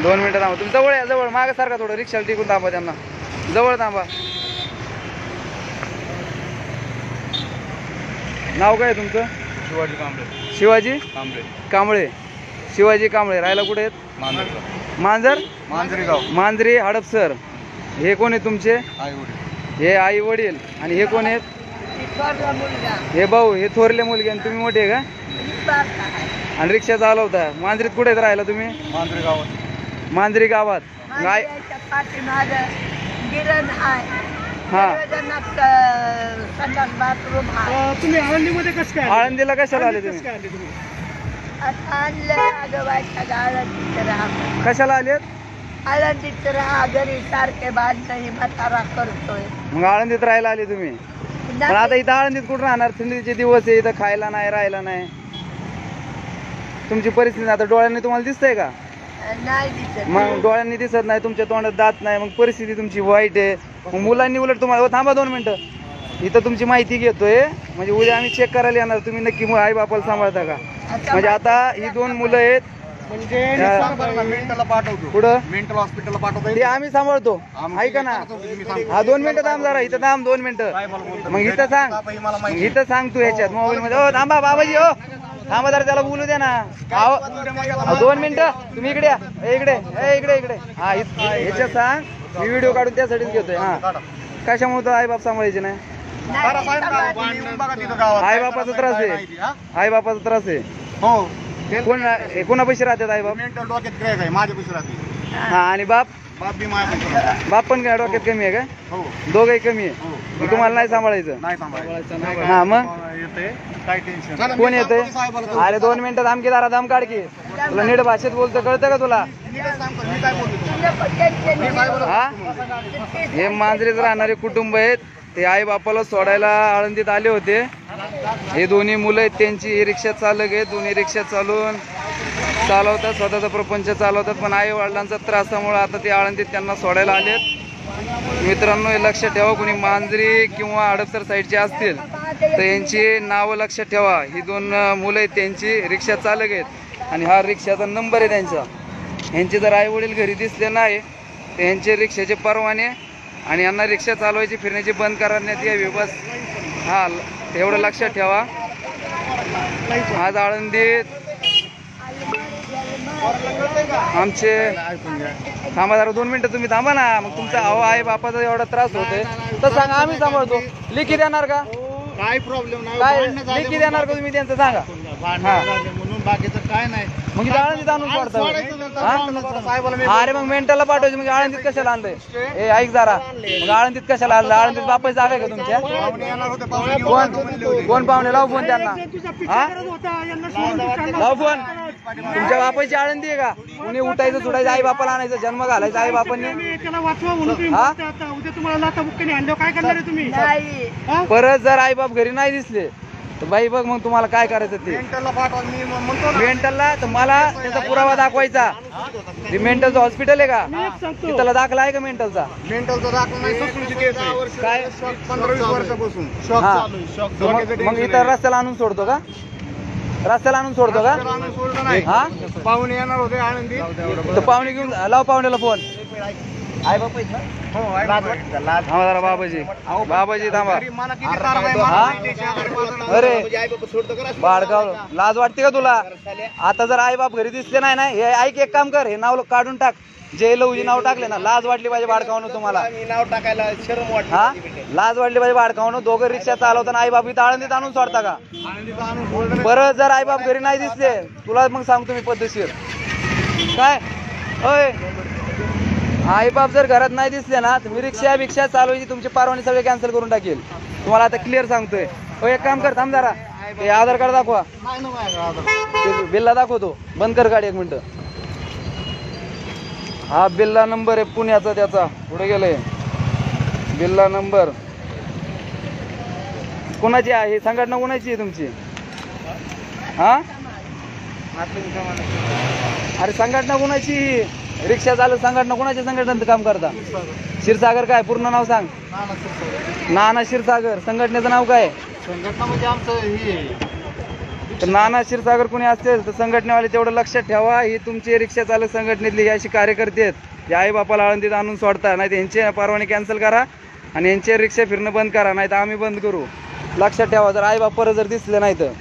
2 मिनिटं थांबा. तुम्ही जवळ या, जवळ मागे सारखा थोडं रिक्षाला टिकून थांबा, त्यांना जवळ थांबा. नाव काय तुमचं? शिवाजी कांबळे. शिवाजी कांबळे. कांबळे. शिवाजी कांबळे. राहायला कुठे आहेत? मांजर. मांजरी गाव. मांजरी हडपसर. हे कोण आहे तुमचे? आई वडील. हे आई वडील. आणि हे कोण आहेत? हे भाऊ. हे थोरले मुलगे. आणि तुम्ही मोठे आहे का? आणि रिक्षा चालवता. मांजरीत कुठे राहायला तुम्ही? मांजरी गावात. मांजरी गावात. गाय. हा. तुम्ही आळंदीमध्ये कसं काय? आळंदीला कशाला आले तुम्ही? कशाला आलेत? आळंदीत राहा, घरी सारखे बांधणी म्हातारा करतोय. मग आळंदीत राहायला आले तुम्ही? पण आता इथं आळंदीत कुठं राहणार? थंडीचे दिवस आहे, इथं खायला नाही, राहायला नाही. तुमची परिस्थिती आता डोळ्यांनी तुम्हाला दिसतंय का? नाही दिसत. मग डोळ्यांनी दिसत नाही, तुमच्या तोंडात दात नाही, मग परिस्थिती तुमची वाईट आहे. मग मुलांनी उलट तुम्हाला थांबा 2 मिनिटं, इथं तुमची माहिती घेतोय. म्हणजे उद्या आम्ही चेक करायला येणार, तुम्ही नक्की आई बापाला सांभाळता का? म्हणजे आता ही 2 मुलं आहेत, म्हणजे मेंटलला पाठवतो. पुढं मेंटल हॉस्पिटलला पाठवतो. ते आम्ही सांभाळतो. ऐका ना, हा 2 मिनिटं थांब जरा, इथं थांब 2 मिनिटं. मग इथं सांग, इथं सांग तू ह्याच्यात मोबाईल मध्ये. हो थांबा बाबाजी, हो थांबा जरा, त्याला बोलू दे ना. 2 मिनिटं. तुम्ही इकडे या, इकडे इकडे इकडे. हा ह्याच्यात सांग, मी व्हिडिओ काढून त्यासाठीच घेतोय. हा कशामुळे तर आई बाप सांभाळायचे नाही? आई बापाचा त्रास आहे. आई बापाचा त्रास आहे. हो. कोण कोणा पैसे राहतात आई बाप? मेंटल डोक्यात क्रॅक आहे, माझ्या पैसे राहते. हा. आणि बाप? बाप बी माझ्या. बाप पण काय डोक्यात कमी आहे का? हो. दोघंही कमी आहे. मग तुम्हाला नाही सांभाळायचं? नाही सांभाळायचं. हा मग येते काय टेन्शन. कोण येतंय? अरे 2 मिनिटं थांब की, जरा दम काढ की. तुला नीट भाषेत बोलतं कळतं का तुला? मी काय बोलतो? हा. हे मांजरीत राहणारे कुटुंब आहेत. ते आई बापाला सोडायला आळंदीत आले होते. हे दोन्ही मुलं आहेत त्यांची. हे रिक्षा चालक आहेत, दोन्ही रिक्षा चालवतात, स्वतःचा प्रपंच चालवतात. पण आई वडिलांचा त्रासामुळे आता ते आळंदीत त्यांना सोडायला आलेत. मित्रांनो, हे लक्षात ठेवा, कोणी मांजरी किंवा हडपसर साईडचे असतील तर यांची नावं लक्षात ठेवा. ही 2 मुलं आहेत त्यांची, रिक्षा चालक आहेत. आणि हा रिक्षाचा नंबर आहे त्यांचा. यांचे जर आई वडील घरी दिसले नाही तर यांचे रिक्षाचे परवाने आणि यांना रिक्षा चालवायची फिरण्याची बंद करण्यात यावी, बस. हा एवढं लक्षात ठेवा. आज आळंदीत आमचे. थांबा जरा 2 मिनिटं, तुम्ही थांबा ना. मग तुमचा आई बापाचा एवढा त्रास होतोय तर सांगा, आम्ही सांभाळतो. लिखी देणार का? काय प्रॉब्लेम नाही. काय लिखी देणार का तुम्ही त्यांचं? सांगा. म्हणून बाकीचं काय नाही. मग इथं आळंदीत आणून सोडता? अरे मग मेंटलला पाठवायचं. मग आळंदीत कशाला आणलंय? हे ऐक जरा, मग आळंदीत कशाला आणलं? आळंदीत बापाची जागा आहे का तुमच्या? कोण पाहुणे? लाव फोन त्यांना. हा लाव फोन. तुमच्या बापाची आळंदी आहे का? कुणी उठायचं सुटायचं आई बापाला आणायचं, जन्म घालायचा आई बापांनी. परत जर आई बाप घरी नाही दिसले तर बाई बघ मग तुम्हाला काय करायचं ते. मेंटलला तर मला त्याचा पुरावा दाखवायचा. ते मेंटलचं हॉस्पिटल आहे का? तिथला दाखला आहे का मेंटलचा? मेंटलचा दाखला नाही. काय 15-20 वर्षापासून मग इथं रस्त्याला आणून सोडतो का? रस्त्याला आणून सोडतो का? हा. पाहुणे येणार होते आळंदी, तर पाहुणे घेऊन लाव पाहुण्याला फोन. आई बाप आहेत ना? हो. थांबा जरा बाबाजी, बाबाजी थांबा. अरे बाळगाव, लाज वाटते का तुला? आता जर आई बाप घरी दिसले नाही ना, हे ऐक, एक काम कर, हे नाव काढून टाक. जय लवजी नाव टाकले ना, लाज वाटली पाहिजे बाळगावनं तुम्हाला. नाव टाकायला शरम वाटते. हा, लाज वाटली पाहिजे बाळगावनं. दोघं रिक्षा चालवताना आई बाप इथं आळंदीत आणून सोडता का? परत जर आई बाप घरी नाही दिसले तुला मग सांगतो मी पद्धतशीर. काय होय, आई बाप जर घरात नाही दिसले ना तर मी रिक्षा चालवायची, तुमचे परवाने सगळे कॅन्सल करून टाकेल. तुम्हाला आता क्लिअर सांगतोय. हो एक काम कर, थांब जरा, ते आधार कार्ड दाखवा. बिल्ला दाखवतो. बंद कर गाडी 1 मिनिट. हा बिल्ला नंबर आहे पुण्याचा, त्याचा पुढे गेलंय बिल्ला नंबर. कोणाची आहे संघटना? कोणाची आहे तुमची? हा, अरे संघटना कोणाची? रिक्षा चालक संघटना कोणाच्या संघटनेत काम करता? क्षीरसागर. काय पूर्ण नाव सांग? नाना क्षीरसागर. संघटनेचं नाव काय? संघटना म्हणजे आमचं हे तर नाना क्षीरसागर कोणी असेल तर संघटनेवाले तेवढं लक्षात ठेवा. ही तुमची रिक्षा चालक संघटनेतली ही अशी कार्यकर्ते आहेत. या आई बापाला आळंदीत आणून सोडता, नाही तर यांची परवानगी कॅन्सल करा आणि यांचे रिक्षा फिरणं बंद करा, नाही तर आम्ही बंद करू. लक्षात ठेवा. जर आई बाप परत जर दिसले नाही तर